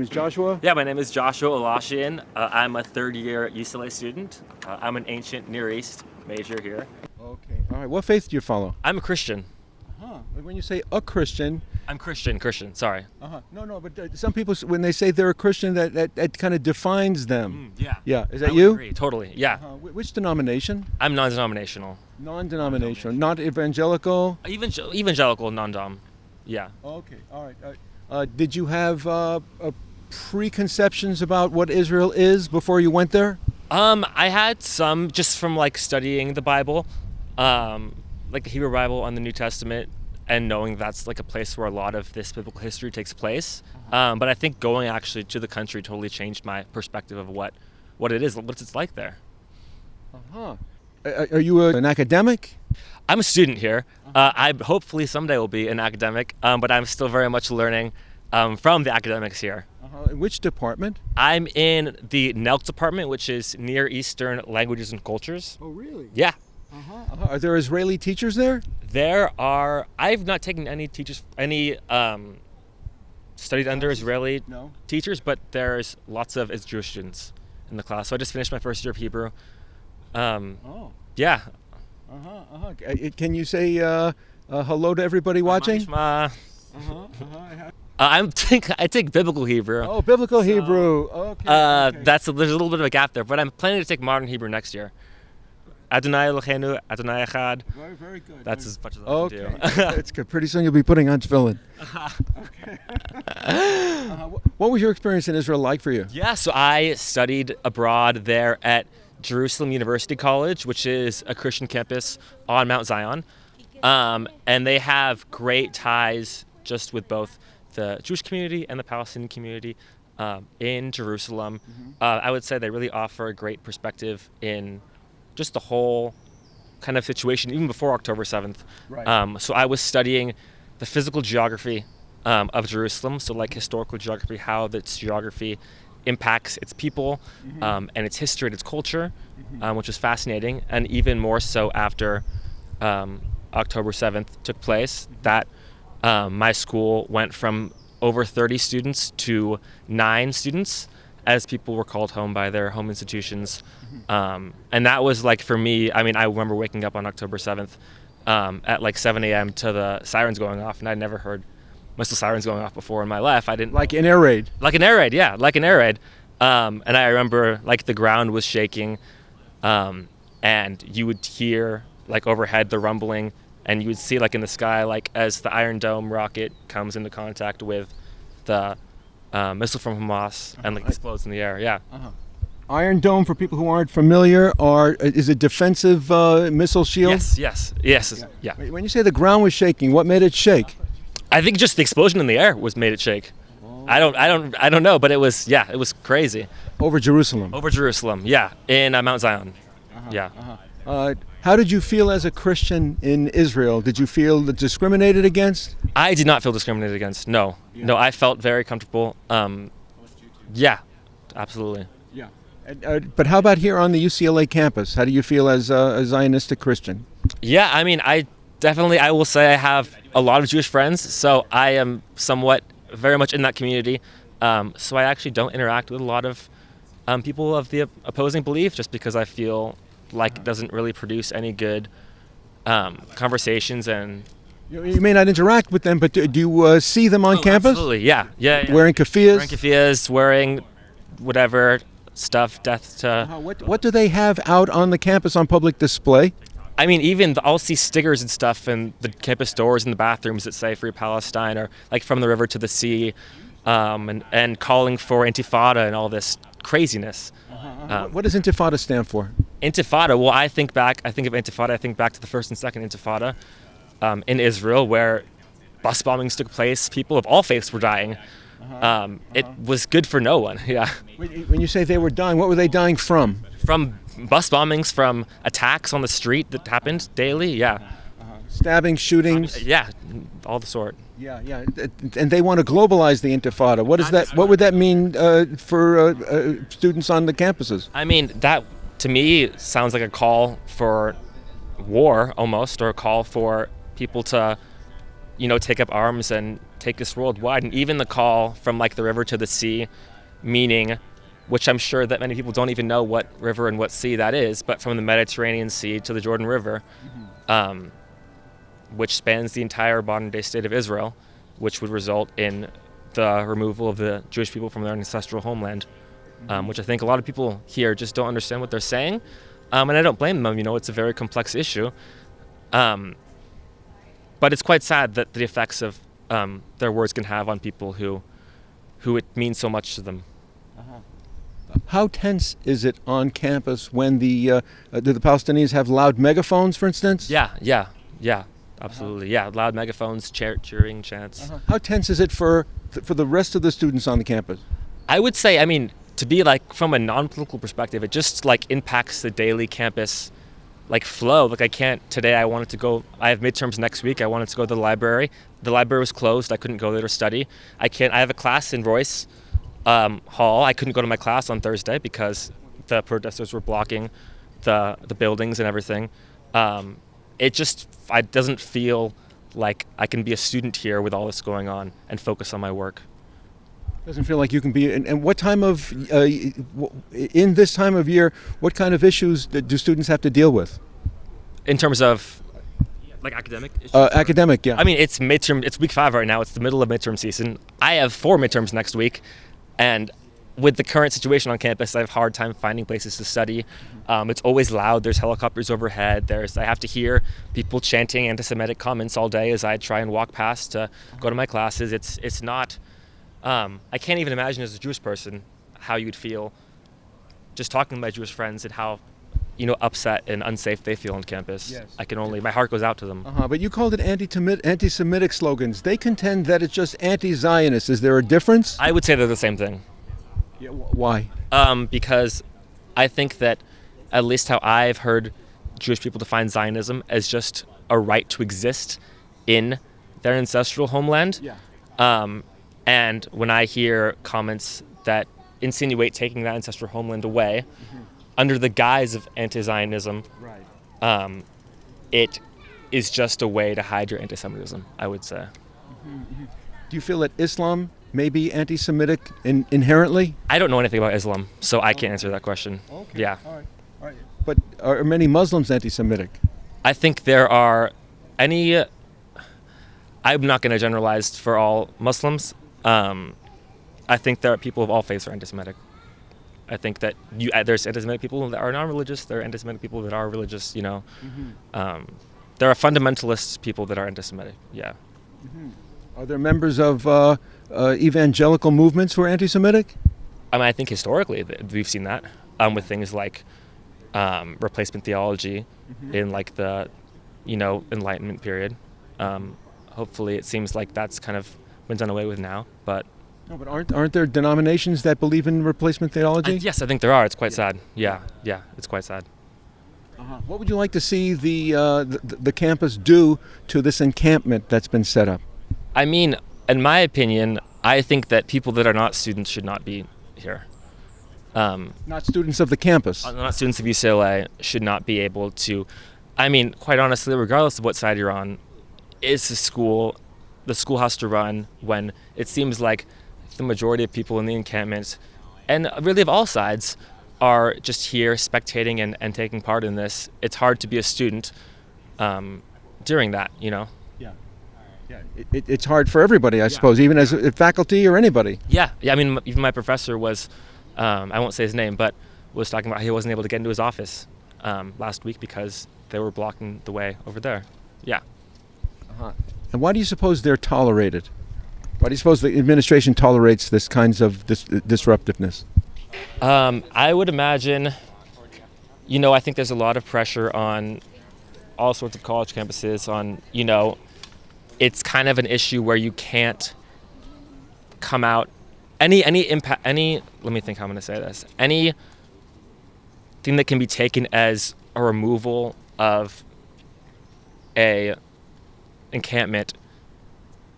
Who's Joshua? Yeah, my name is Joshua Olashian. I'm a third-year UCLA student. I'm an ancient Near East major here. Okay. All right. What faith do you follow? I'm a Christian. When you say a Christian. I'm Christian, sorry. No, but some people, when they say they're a Christian, that kind of defines them. Yeah. Yeah. Is I that would you? agree, totally, yeah. Which denomination? I'm non-denominational. Non-denominational. Not evangelical? Evangelical, non-dom. Yeah. Okay. All right. Did you have preconceptions about what Israel is before you went there? I had some just from like studying the Bible, like the Hebrew Bible and the New Testament, and knowing that's like a place where a lot of this biblical history takes place. But I think going actually to the country totally changed my perspective of what it is, what it's like there. Are you an academic? I'm a student here. I hopefully someday will be an academic, but I'm still very much learning from the academics here. Which department? I'm in the NELC department, which is Near Eastern Languages and Cultures. Oh, really? Yeah. Are there Israeli teachers there? There are. I've not taken any studied under Israeli teachers, but there's lots of Jewish students in the class. So I just finished my first year of Hebrew. Yeah. Can you say hello to everybody watching? I take biblical Hebrew. Oh, biblical Hebrew. Okay. There's a little bit of a gap there, but I'm planning to take modern Hebrew next year. Adonai Eloheinu, Adonai Echad. Very good. That's as much as I can do. It's good. Pretty soon you'll be putting on tefillin. Okay. What was your experience in Israel like for you? Yeah, so I studied abroad there at Jerusalem University College, which is a Christian campus on Mount Zion. And they have great ties just with both the Jewish community and the Palestinian community in Jerusalem. I would say they really offer a great perspective in just the whole kind of situation, even before October 7th. Right. So I was studying the physical geography of Jerusalem, so like historical geography, how its geography impacts its people and its history and its culture, which was fascinating. And even more so after October 7th took place, that my school went from over 30 students to 9 students as people were called home by their home institutions. And that was like, for me, I mean, I remember waking up on October 7th at like 7 a.m. to the sirens going off, and I'd never heard most of the sirens going off before in my life. I didn't like an air raid. Like an air raid, yeah, like an air raid. And I remember like the ground was shaking, and you would hear like overhead the rumbling, and you would see like in the sky, like as the Iron Dome rocket comes into contact with the missile from Hamas and like explodes in the air. Yeah. Iron Dome, for people who aren't familiar, is a defensive missile shield. Yes. Yeah. When you say the ground was shaking, what made it shake? I think just the explosion in the air made it shake. I don't know, but it was crazy. Over Jerusalem. Over Jerusalem, yeah, in Mount Zion. Yeah. How did you feel as a Christian in Israel? Did you feel discriminated against? I did not feel discriminated against. No, I felt very comfortable. Yeah, absolutely. Yeah. But how about here on the UCLA campus? How do you feel as a Zionistic Christian? Yeah, I mean, I will say I have a lot of Jewish friends, so I am somewhat very much in that community. So I actually don't interact with a lot of people of the opposing belief, just because I feel like it doesn't really produce any good conversations. And you may not interact with them, but do you see them on campus? Absolutely, yeah. Wearing keffiyehs, wearing whatever stuff, death to... What do they have out on the campus on public display? I mean, even I'll see stickers and stuff in the campus doors and the bathrooms that say Free Palestine, or like From the River to the Sea, and calling for Intifada and all this craziness. What does Intifada stand for? Intifada, well, I think of Intifada, I think back to the first and second Intifada in Israel, where bus bombings took place, people of all faiths were dying. It was good for no one, yeah. When you say they were dying, what were they dying from? From bus bombings, from attacks on the street that happened daily, yeah. Stabbing, shootings? Yeah, all the sort. Yeah. And they want to globalize the Intifada. What is that? What would that mean for students on the campuses? I mean, that to me sounds like a call for war almost, or a call for people to, take up arms and take this worldwide, and even the call from like the river to the sea, meaning, which I'm sure that many people don't even know what river and what sea that is, but from the Mediterranean Sea to the Jordan River, which spans the entire modern-day state of Israel, which would result in the removal of the Jewish people from their ancestral homeland, which I think a lot of people here just don't understand what they're saying, and I don't blame them. It's a very complex issue, but it's quite sad that the effects of their words can have on people who it means so much to them. How tense is it on campus when do the Palestinians have loud megaphones, for instance? Yeah, absolutely. Yeah, loud megaphones, cheering, chants. How tense is it for the rest of the students on the campus? I would say, to be like from a non-political perspective, it just like impacts the daily campus like flow. Like today I wanted to go, I have midterms next week, I wanted to go to the library. The library was closed, I couldn't go there to study. I have a class in Royce Hall. I couldn't go to my class on Thursday because the protesters were blocking the buildings and everything. It doesn't feel like I can be a student here with all this going on and focus on my work. Doesn't feel like you can be. And what time of in this time of year, what kind of issues do students have to deal with? In terms of like academic issues? Academic, yeah. It's midterm. It's week 5 right now. It's the middle of midterm season. I have 4 midterms next week, and with the current situation on campus, I have a hard time finding places to study. It's always loud. There's helicopters overhead. I have to hear people chanting anti-Semitic comments all day as I try and walk past to go to my classes. It's not. I can't even imagine as a Jewish person how you'd feel just talking to my Jewish friends and how upset and unsafe they feel on campus. Yes. My heart goes out to them. But you called it anti-Semitic slogans. They contend that it's just anti-Zionist. Is there a difference? I would say they're the same thing. Yeah, why? Because I think that at least how I've heard Jewish people define Zionism as just a right to exist in their ancestral homeland. Yeah. And when I hear comments that insinuate taking that ancestral homeland away under the guise of anti-Zionism, right. It is just a way to hide your anti-Semitism, I would say. Do you feel that Islam may be anti-Semitic inherently? I don't know anything about Islam, so I can't answer that question. Okay. Yeah. All right. But are many Muslims anti-Semitic? I think there are I'm not going to generalize for all Muslims. I think there are people of all faiths are anti-Semitic. I think that there's anti-Semitic people that are non-religious. There are anti-Semitic people that are religious. There are fundamentalist people that are anti-Semitic. Yeah. Are there members of evangelical movements who are anti-Semitic? I think historically we've seen that with things like replacement theology in like the Enlightenment period. Hopefully, it seems like that's kind of been done away with now, but. No, but aren't there denominations that believe in replacement theology? Yes, I think there are. It's quite sad. Yeah, it's quite sad. What would you like to see the campus do to this encampment that's been set up? In my opinion, I think that people that are not students should not be here. Not students of the campus. Not students of UCLA should not be able to. Quite honestly, regardless of what side you're on, it's the school has to run when it seems like the majority of people in the encampment, and really of all sides, are just here spectating and taking part in this. It's hard to be a student during that, Yeah. It's hard for everybody, I suppose, even as a faculty or anybody. Yeah. Even my professor was, I won't say his name, but was talking about how he wasn't able to get into his office last week because they were blocking the way over there. Yeah. And why do you suppose they're tolerated? Why do you suppose the administration tolerates this kinds of disruptiveness? I would imagine, I think there's a lot of pressure on all sorts of college campuses on, it's kind of an issue where you can't come out, let me think how I'm going to say this, anything that can be taken as a removal of a encampment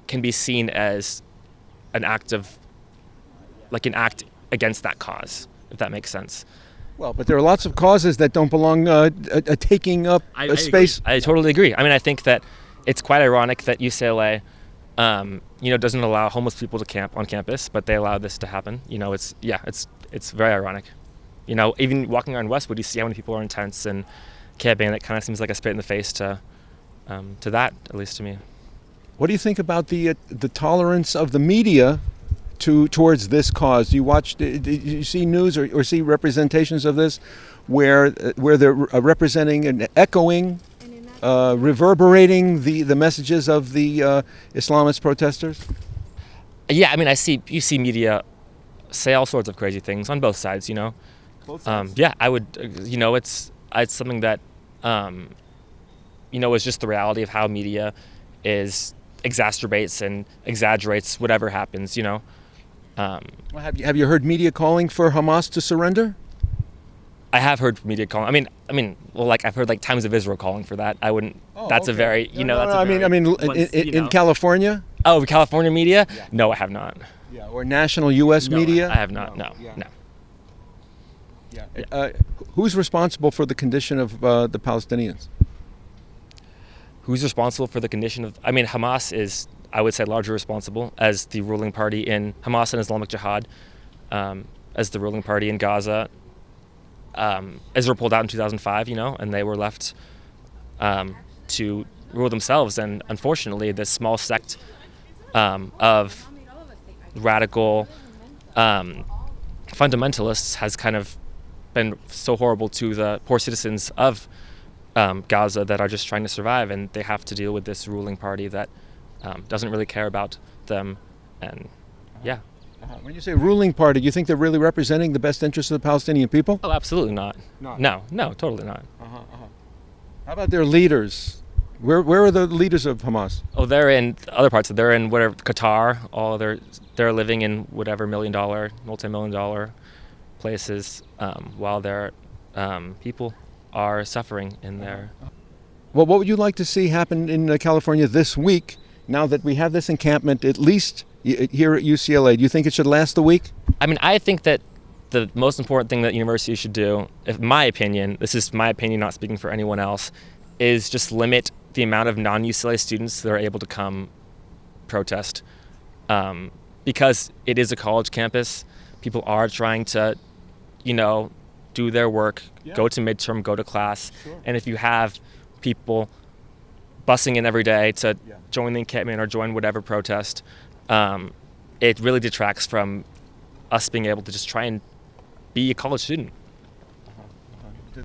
can be seen as an act against that cause, if that makes sense. Well, but there are lots of causes that don't belong taking up a space. I totally agree. I think that it's quite ironic that UCLA doesn't allow homeless people to camp on campus, but they allow this to happen. It's very ironic. Even walking around Westwood, you see how many people are in tents and camping, and it kind of seems like a spit in the face to that, at least to me. What do you think about the tolerance of the media towards this cause? Do you see news or see representations of this where they're representing and echoing, reverberating the messages of the Islamist protesters? Yeah, I mean, you see media say all sorts of crazy things on both sides. Both sides? Yeah, I would. It's something that is just the reality of how media exacerbates and exaggerates whatever happens. Well, have you heard media calling for Hamas to surrender? I have heard media calling. I've heard Times of Israel calling for that. I wouldn't. Oh, that's okay. a very. In California? Oh, California media? Yeah. No, I have not. Yeah, or national U.S. media? I have not. No. Yeah. No. Yeah. Who's responsible for the condition of the Palestinians? Who's responsible for the condition of? Hamas is, I would say, largely responsible as the ruling party in Hamas and Islamic Jihad, as the ruling party in Gaza. Israel pulled out in 2005, and they were left to rule themselves. And unfortunately, this small sect of radical fundamentalists has kind of been so horrible to the poor citizens of Gaza that are just trying to survive, and they have to deal with this ruling party that doesn't really care about them. And yeah. When you say ruling party, do you think they're really representing the best interests of the Palestinian people? Oh, absolutely not. No, totally not. How about their leaders? Where are the leaders of Hamas? Oh, they're in other parts. They're in whatever Qatar. They're living in whatever multi-million-dollar places, while their people are suffering in there. Well, what would you like to see happen in California this week? Now that we have this encampment, at least here at UCLA, do you think it should last the week? I think that the most important thing that universities should do, in my opinion, this is my opinion, not speaking for anyone else, is just limit the amount of non-UCLA students that are able to come protest. Because it is a college campus, people are trying to, do their work, go to midterm, go to class. Sure. And if you have people busing in every day to join the encampment or join whatever protest, it really detracts from us being able to just try and be a college student.